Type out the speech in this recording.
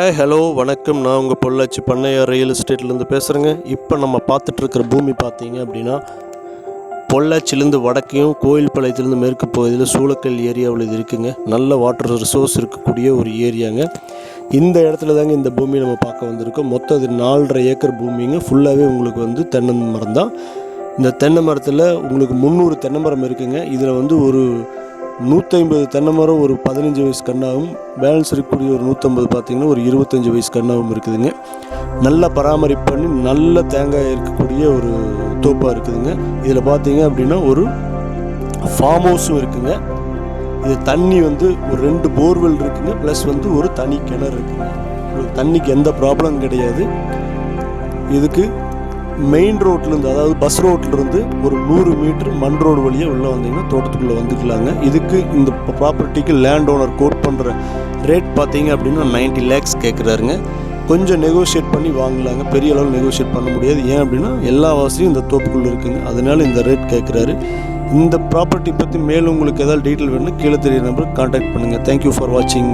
Hi hello வணக்கம். நான் உங்கள் பொள்ளாச்சி பண்ணையார் ரியல் எஸ்டேட்லேருந்து பேசுகிறேங்க. இப்போ நம்ம பார்த்துட்ருக்கிற பூமி பார்த்தீங்க அப்படின்னா பொள்ளாச்சிலேருந்து வடக்கையும் கோயில்பாளையத்துலேருந்து மேற்கு பகுதியில் சூளக்கல் ஏரியாவில் இது இருக்குங்க. நல்ல வாட்டர் ரிசோர்ஸ் இருக்கக்கூடிய ஒரு ஏரியாங்க. இந்த இடத்துல தாங்க இந்த பூமியை நம்ம பார்க்க வந்திருக்கோம். மொத்தம் இது 4.5 ஏக்கர் பூமிங்க. ஃபுல்லாகவே உங்களுக்கு தென்னை மரம் தான். இந்த தென்னை மரத்தில் உங்களுக்கு 300 தென்னை மரம் இருக்குங்க. இதில் ஒரு 150 தென்னை மரம் ஒரு 15 வயசு கண்ணாகவும், பேலன்ஸ் இருக்கக்கூடிய ஒரு 150 பார்த்திங்கன்னா ஒரு 25 வயசு கண்ணாகவும் இருக்குதுங்க. நல்லா பராமரிப்பு பண்ணி நல்ல தேங்காய் இருக்கக்கூடிய ஒரு தோப்பாக இருக்குதுங்க. இதில் பார்த்தீங்க அப்படின்னா ஒரு ஃபார்ம் ஹவுஸும் இருக்குங்க. இது தண்ணி ஒரு 2 போர்வெல் இருக்குங்க, ப்ளஸ் ஒரு தனி கிணறு இருக்குங்க. உங்களுக்கு தண்ணிக்கு எந்த ப்ராப்ளம் கிடையாது. இதுக்கு மெயின் ரோட்லேருந்து, அதாவது பஸ் ரோட்லேருந்து ஒரு 100 மீட்டர் மண் ரோடு வழியாக உள்ளே வந்தீங்கன்னா தோட்டத்துக்குள்ளே வந்துக்கலாங்க. இதுக்கு இந்த ப்ராப்பர்ட்டிக்கு லேண்ட் ஓனர் கோட் பண்ணுற ரேட் பார்த்தீங்க அப்படின்னா 90 lakhs கேட்குறாருங்க. கொஞ்சம் நெகோஷியேட் பண்ணி வாங்கலாங்க. பெரிய அளவில் நெகோஷியேட் பண்ண முடியாது. ஏன் அப்படின்னா எல்லா வசதியும் இந்த தோப்புக்குள்ளே இருக்குங்க. அதனால இந்த ரேட் கேட்குறாரு. இந்த ப்ராப்பர்ட்டி பற்றி மேலும் உங்களுக்கு ஏதாவது டீட்டெயில் வேணும்னா கீழே தெரியுற நம்பருக்கு கான்டாக்ட் பண்ணுங்கள். தேங்க்யூ ஃபார் வாட்சிங்.